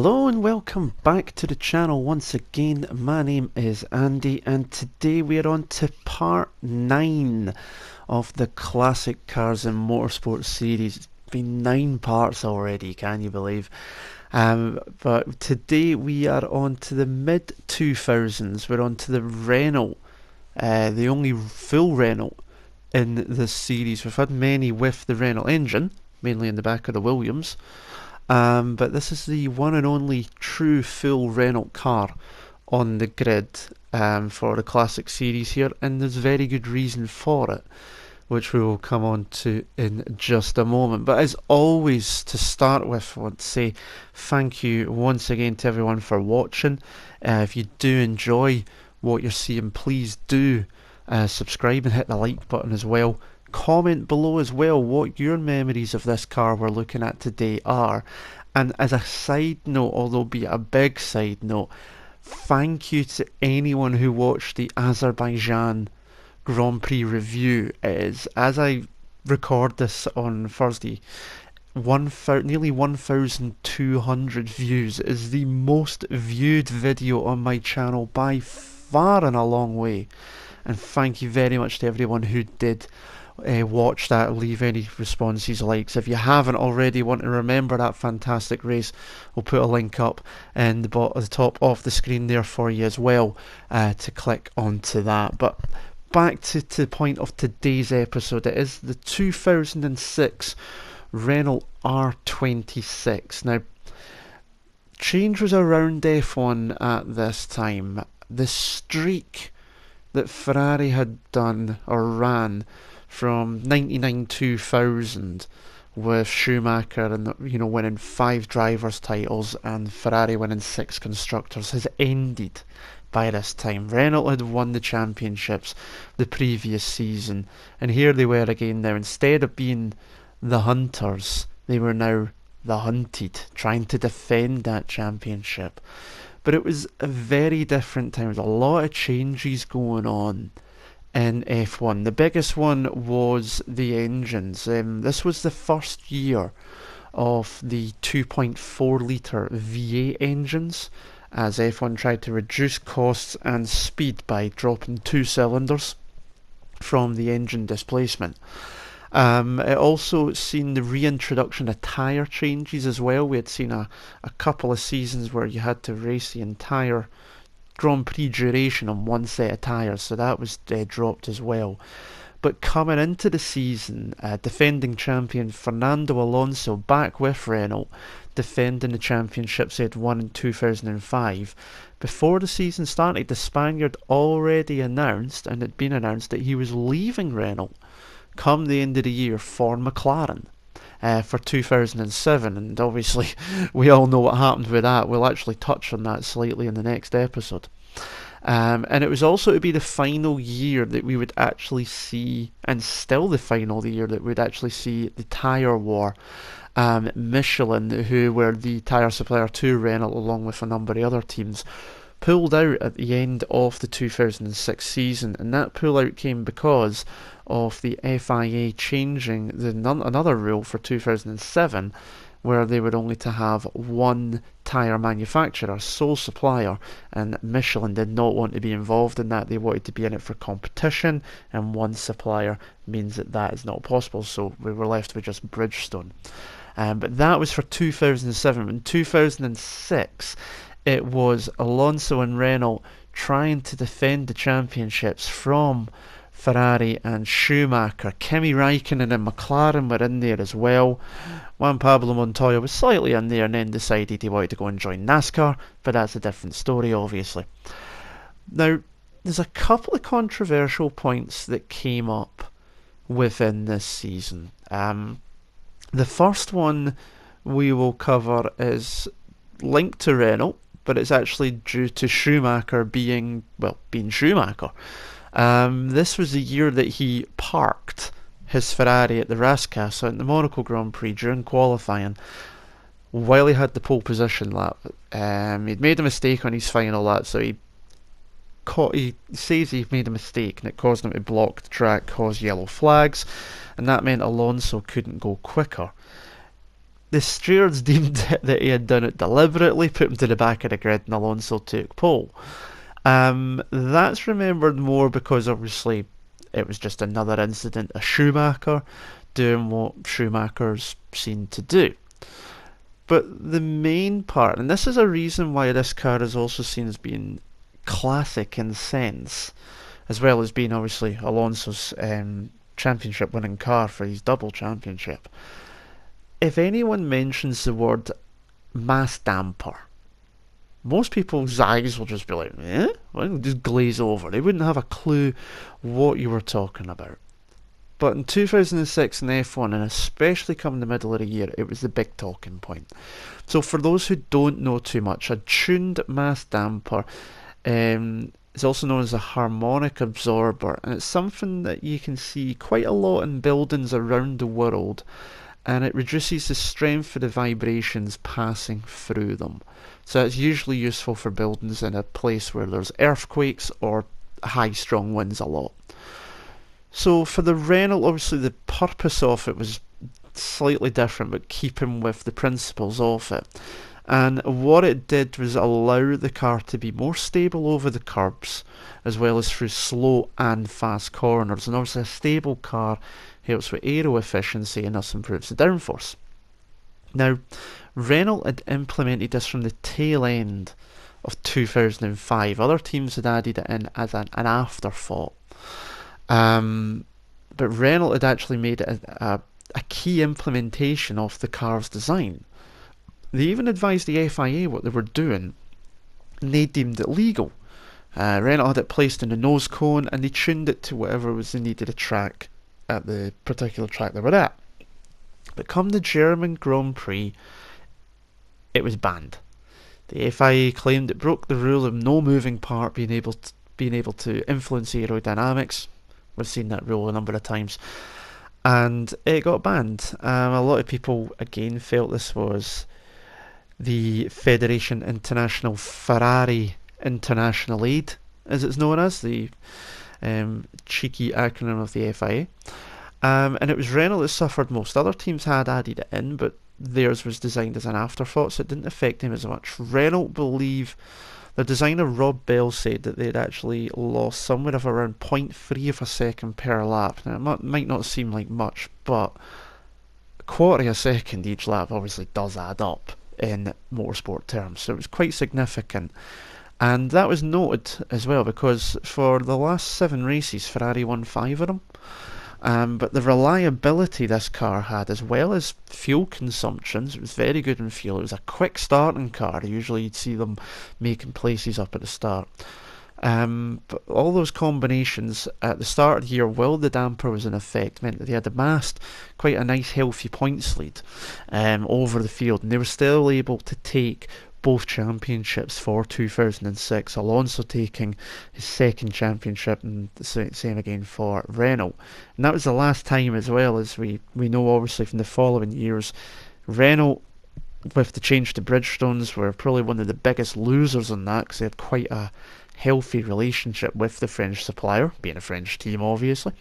Hello and welcome back to the channel once again. My name is Andy and today we are on to part 9 of the Classic Cars and Motorsport series. It's been 9 parts already, can you believe? But today we are on to the mid 2000s. We're on to the Renault, the only full Renault in this series. We've had many with the Renault engine, mainly in the back of the Williams. But this is the one and only true full Renault car on the grid for the Classic Series here, and there's very good reason for it, which we will come on to in just a moment. But as always, to start with, I want to say thank you once again to everyone for watching. If you do enjoy what you're seeing, please do subscribe and hit the like button as well. Comment below as well what your memories of this car we're looking at today are. And as a side note, although be a big side note, thank you to anyone who watched the Azerbaijan Grand Prix review. It is, as I record this on Thursday, nearly 1,200 views. It is the most viewed video on my channel by far and a long way. And thank you very much to everyone who did watch that. Leave any responses, likes. If you haven't already, want to remember that fantastic race, we'll put a link up in the top of the screen there for you as well to click onto that. But back to the point of today's episode. It is the 2006 Renault R26. Now, change was around F1 at this time. The streak that Ferrari had done or ran from 99-2000 with Schumacher and winning 5 drivers' titles and Ferrari winning 6 constructors has ended by this time. Renault had won the championships the previous season, and here they were again now. Instead of being the hunters, they were now the hunted, trying to defend that championship. But it was a very different time. There was a lot of changes going on in F1. The biggest one was the engines. This was the first year of the 2.4 litre V8 engines, as F1 tried to reduce costs and speed by dropping 2 cylinders from the engine displacement. It also seen the reintroduction of tyre changes as well. We had seen a couple of seasons where you had to race the entire Grand Prix duration on one set of tyres, so that was dropped as well. But coming into the season, defending champion Fernando Alonso, back with Renault, defending the championships he had won in 2005. Before the season started, the Spaniard already announced, and had been announced, that he was leaving Renault come the end of the year for McLaren for 2007, and obviously we all know what happened with that. We'll actually touch on that slightly in the next episode. And it was also to be the final year that we would actually see, and still the final year that we'd actually see, the tyre war. Michelin, who were the tyre supplier to Renault along with a number of other teams, pulled out at the end of the 2006 season, and that pullout came because of the FIA changing another rule for 2007, where they were only to have one tyre manufacturer, sole supplier, and Michelin did not want to be involved in that. They wanted to be in it for competition, and one supplier means that is not possible, so we were left with just Bridgestone. But that was for 2007. In 2006, it was Alonso and Renault trying to defend the championships from Ferrari and Schumacher. Kimi Raikkonen and McLaren were in there as well. Juan Pablo Montoya was slightly in there and then decided he wanted to go and join NASCAR, but that's a different story, obviously. Now, there's a couple of controversial points that came up within this season. The first one we will cover is linked to Renault, but it's actually due to Schumacher being Schumacher. This was the year that he parked his Ferrari at the Rascasse at the Monaco Grand Prix during qualifying while he had the pole position lap. He'd made a mistake on his final lap, so he says he made a mistake and it caused him to block the track, cause yellow flags, and that meant Alonso couldn't go quicker. The stewards deemed that he had done it deliberately, put him to the back of the grid, and Alonso took pole. That's remembered more because obviously it was just another incident, a Schumacher doing what Schumachers seem to do. But the main part, and this is a reason why this car is also seen as being classic in sense, as well as being obviously Alonso's championship winning car for his double championship. If anyone mentions the word mass damper, most people's eyes will just be like, eh? Well, just glaze over. They wouldn't have a clue what you were talking about. But in 2006 in F1, and especially come the middle of the year, it was the big talking point. So for those who don't know too much, a tuned mass damper is also known as a harmonic absorber, and it's something that you can see quite a lot in buildings around the world, and it reduces the strength of the vibrations passing through them. So it's usually useful for buildings in a place where there's earthquakes or high strong winds a lot. So for the Renault, obviously the purpose of it was slightly different, but keeping with the principles of it. And what it did was allow the car to be more stable over the curbs, as well as through slow and fast corners. And obviously a stable car helps with aero efficiency and thus improves the downforce. Now, Renault had implemented this from the tail end of 2005. Other teams had added it in as an afterthought. But Renault had actually made it a key implementation of the car's design. They even advised the FIA what they were doing, and they deemed it legal. Renault had it placed in the nose cone, and they tuned it to whatever was the needed a track at the particular track they were at. But come the German Grand Prix, it was banned. The FIA claimed it broke the rule of no moving part being able to influence aerodynamics. We've seen that rule a number of times, and it got banned. A lot of people again felt this was the Federation International Ferrari International Aid, as it's known as, the cheeky acronym of the FIA. And it was Renault that suffered most. Other teams had added it in, but theirs was designed as an afterthought, so it didn't affect them as much. Renault believe the designer Rob Bell said that they'd actually lost somewhere of around 0.3 of a second per lap. Now, it might not seem like much, but a quarter of a second each lap obviously does add up in motorsport terms, so it was quite significant. And that was noted as well because for the last 7 races, Ferrari won 5 of them. But the reliability this car had, as well as fuel consumptions, it was very good in fuel. It was a quick starting car. Usually you'd see them making places up at the start. But all those combinations at the start of the year, while the damper was in effect, meant that they had amassed quite a nice healthy points lead over the field, and they were still able to take both championships for 2006, Alonso taking his second championship, and the same again for Renault. And that was the last time, as well, as we know obviously from the following years. Renault, with the change to Bridgestones, were probably one of the biggest losers in that, because they had quite a healthy relationship with the French supplier, being a French team obviously.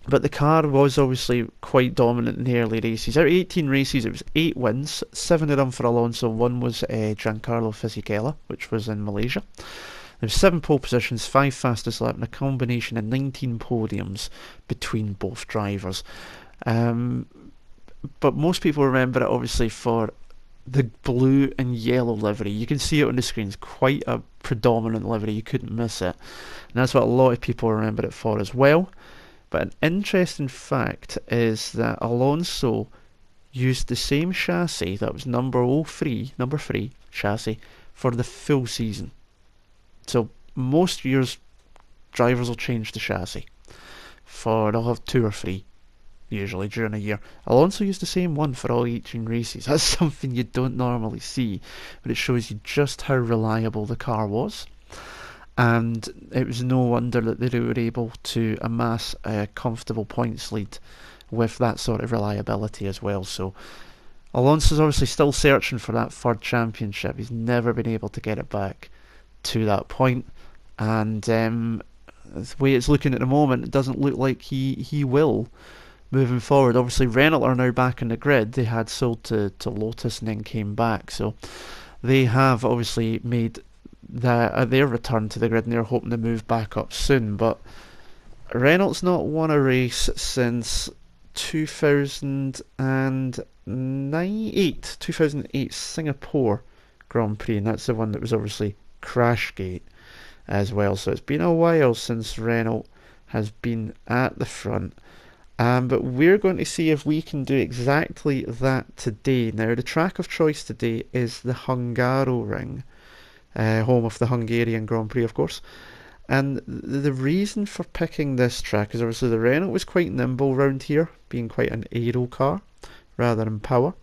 But the car was obviously quite dominant in the early races. Out of 18 races, it was 8 wins, 7 of them for Alonso, 1 was Giancarlo Fisichella, which was in Malaysia. There were 7 pole positions, 5 fastest lap, and a combination of 19 podiums between both drivers. But most people remember it obviously for the blue and yellow livery. You can see it on the screen. It's quite a predominant livery. You couldn't miss it. And that's what a lot of people remember it for as well. But an interesting fact is that Alonso used the same chassis that was number 3 chassis for the full season. So most years drivers will change the chassis. They'll have 2 or 3 usually during a year. Alonso used the same one for all 18 races. That's something you don't normally see, but it shows you just how reliable the car was. And it was no wonder that they were able to amass a comfortable points lead with that sort of reliability as well. So Alonso's obviously still searching for that 3rd championship. He's never been able to get it back to that point, and the way it's looking at the moment, it doesn't look like he will. moving forward. Obviously Renault are now back in the grid. They had sold to Lotus and then came back, so they have obviously made their return to the grid, and they're hoping to move back up soon. But Renault's not won a race since 2008 Singapore Grand Prix, and that's the one that was obviously Crashgate as well. So it's been a while since Renault has been at the front. But we're going to see if we can do exactly that today. Now, the track of choice today is the Hungaroring, home of the Hungarian Grand Prix, of course. And the reason for picking this track is obviously the Renault was quite nimble round here, being quite an aero car rather than power.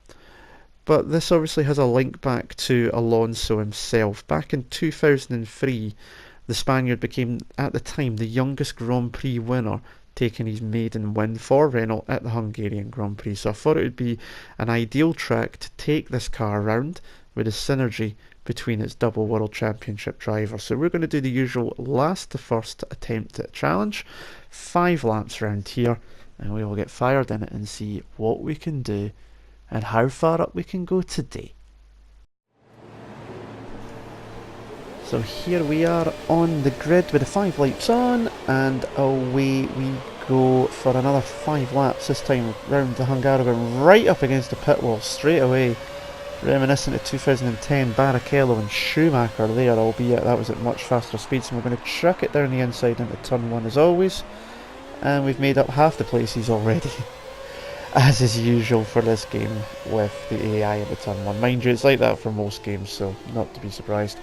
But this obviously has a link back to Alonso himself. Back in 2003, the Spaniard became, at the time, the youngest Grand Prix winner, taking his maiden win for Renault at the Hungarian Grand Prix. So I thought it would be an ideal track to take this car around with a synergy between its double World Championship drivers. So we're going to do the usual last to first attempt at a challenge, 5 laps around here, and we will get fired in it and see what we can do and how far up we can go today. So here we are on the grid with the 5 lights on, and away we go for another 5 laps, this time round the Hungaroring, right up against the pit wall straight away, reminiscent of 2010 Barrichello and Schumacher there, albeit that was at much faster speeds. And we're going to chuck it down the inside into turn 1 as always, and we've made up half the places already. As is usual for this game with the AI in the turn 1. Mind you, it's like that for most games, so not to be surprised.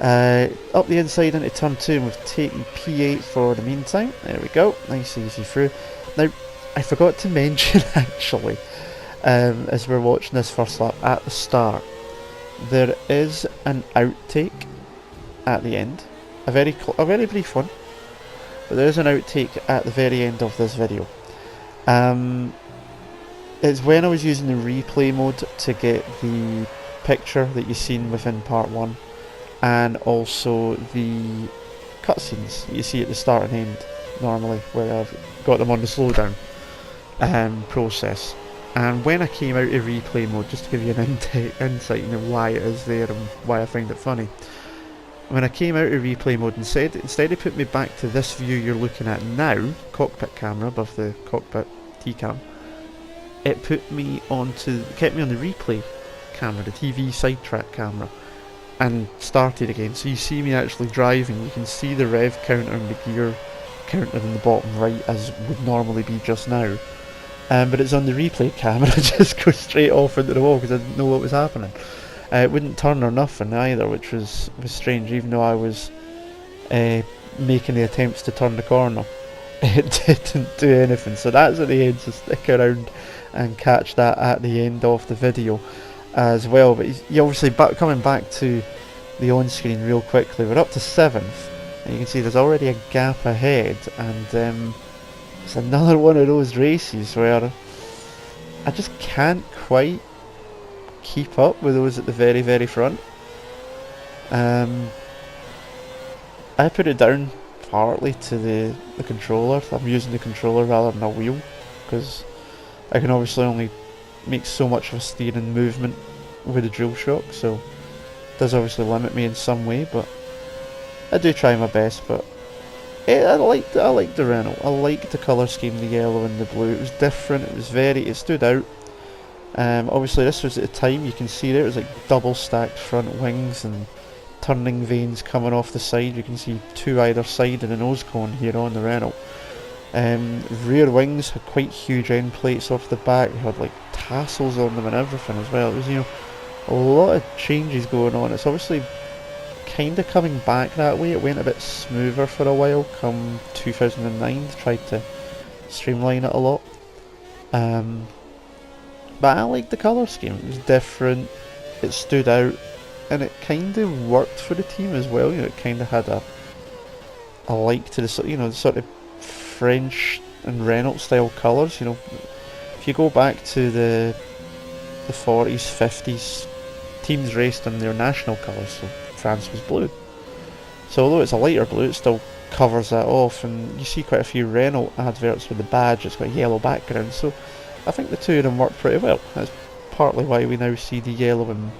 Up the inside into turn 2, and we've taken P8 for the meantime. There we go, nice easy through. Now, I forgot to mention actually, as we're watching this first lap at the start, there is an outtake at the end, a very brief one, but there is an outtake at the very end of this video. It's when I was using the replay mode to get the picture that you've seen within part 1, and also the cutscenes you see at the start and end normally, where I've got them on the slowdown process. And when I came out of replay mode, just to give you an insight into why it is there and why I find it funny, when I came out of replay mode, instead it put me back to this view you're looking at now, cockpit camera above the cockpit T-cam. It kept me on the replay camera, the TV sidetrack camera, and started again. So you see me actually driving, you can see the rev counter and the gear counter in the bottom right as would normally be just now. But it's on the replay camera, just go straight off into the wall because I didn't know what was happening. It wouldn't turn or nothing either, which was strange, even though I was making the attempts to turn the corner. It didn't do anything, so that's at the end, so stick around and catch that at the end of the video as well. But you obviously, coming back to the on-screen real quickly, we're up to 7th, and you can see there's already a gap ahead, and it's another one of those races where I just can't quite keep up with those at the very, very front. I put it down partly to the controller. I'm using the controller rather than a wheel, because I can obviously only make so much of a steering movement with a DualShock, so it does obviously limit me in some way, but I do try my best. But I liked the Renault. I liked the colour scheme, the yellow and the blue. It was different, it stood out. Obviously this was at the time, you can see there, it was like double stacked front wings and turning vanes coming off the side. You can see 2 either side of the nose cone here on the Renault. Rear wings had quite huge end plates off the back. They had like tassels on them and everything as well. It was, a lot of changes going on. It's obviously kind of coming back that way. It went a bit smoother for a while come 2009. Tried to streamline it a lot. But I liked the colour scheme. It was different, it stood out, and it kind of worked for the team as well. It kind of had a like to the sort of French and Renault style colours. If you go back to the 40s, 50s, teams raced in their national colours, so France was blue. So although it's a lighter blue, it's still covers that off, and you see quite a few Renault adverts with the badge. It's got a yellow background, so I think the two of them work pretty well. That's partly why we now see the yellow and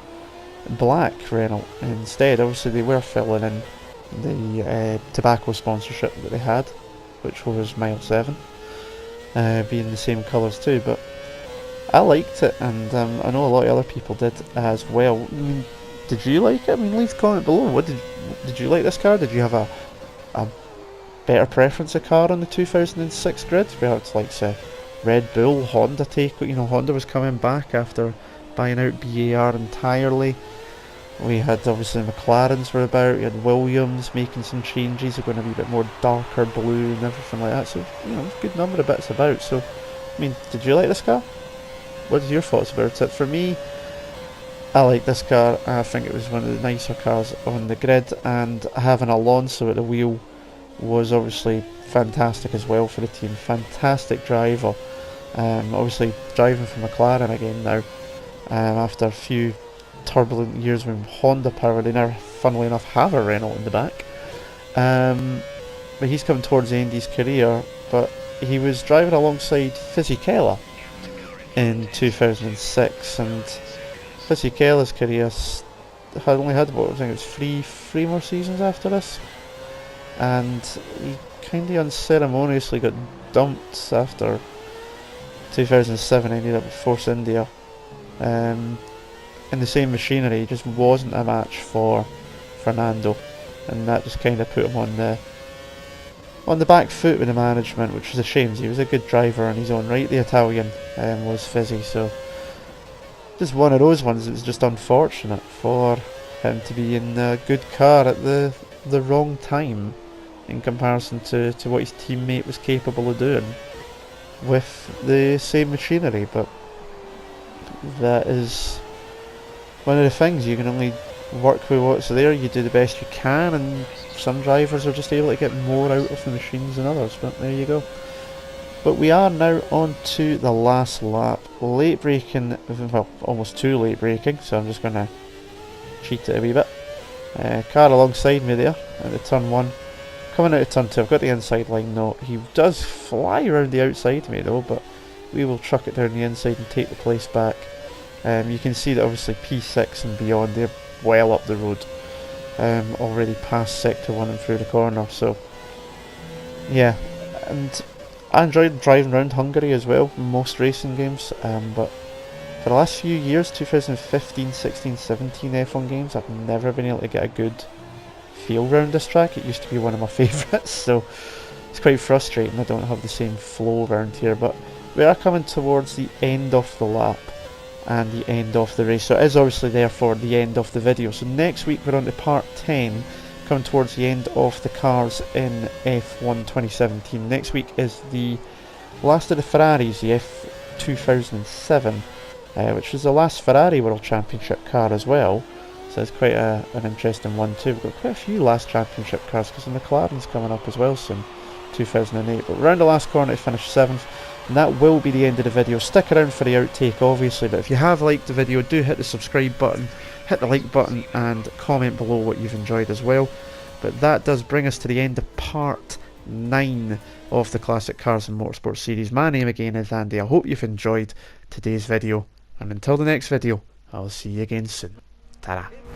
black Renault instead. Obviously they were filling in the tobacco sponsorship that they had, which was mile 7, being the same colours too, but I liked it, and I know a lot of other people did as well. I mean, did you like it? I mean, leave a comment below. What did you like this car? Did you have a better preference of car on the 2006 grid? Perhaps like say Red Bull, Honda take. You know, Honda was coming back after buying out BAR entirely. We had obviously McLarens were about. You had Williams making some changes. They're going to be a bit more darker blue and everything like that. So you know, a good number of bits about. So I mean, did you like this car? What are your thoughts about it? For me, I like this car. I think it was one of the nicer cars on the grid, and having Alonso at the wheel was obviously fantastic as well for the team. Fantastic driver. Obviously driving for McLaren again now, after a few turbulent years when Honda power. They now, funnily enough, have a Renault in the back. But he's coming towards the end of his career, but he was driving alongside Fisichella in 2006, and Fisichella's career had only had, what I think it was three more seasons after this, and he kind of unceremoniously got dumped after 2007. Ended up with Force India in the same machinery. It just wasn't a match for Fernando, and that just kind of put him on the back foot with the management, which was a shame. He was a good driver in his own right, the Italian was Fizzy, so just one of those ones. It was just unfortunate for him to be in a good car at the wrong time in comparison to what his teammate was capable of doing with the same machinery. But that is one of the things. You can only work with what's there. You do the best you can, and some drivers are just able to get more out of the machines than others, but there you go. But we are now on to the last lap. Late braking, well, almost too late braking, so I'm just going to cheat it a wee bit. Car alongside me there at the turn 1. Coming out of turn 2, I've got the inside line though. He does fly around the outside of me though, but we will truck it down the inside and take the place back. You can see that obviously P6 and beyond, they're well up the road. Already past sector 1 and through the corner, so yeah. And I enjoyed driving around Hungary as well in most racing games, but for the last few years, 2015, 16, 17 F1 games, I've never been able to get a good feel round this track. It used to be one of my favourites, so it's quite frustrating I don't have the same flow around here. But we are coming towards the end of the lap and the end of the race, so it is obviously therefore the end of the video. So next week we're on to part 10, coming towards the end of the cars in F1 2017. Next week is the last of the Ferraris, the F2007, which was the last Ferrari World Championship car as well, so it's quite an interesting one too. We've got quite a few last championship cars because the McLaren's coming up as well soon, 2008, but we're around the last corner to finish 7th. And that will be the end of the video. Stick around for the outtake obviously, but if you have liked the video, do hit the subscribe button, hit the like button, and comment below what you've enjoyed as well. But that does bring us to the end of part 9 of the Classic Cars and Motorsport series. My name again is Andy. I hope you've enjoyed today's video, and until the next video, I'll see you again soon. Ta-ra.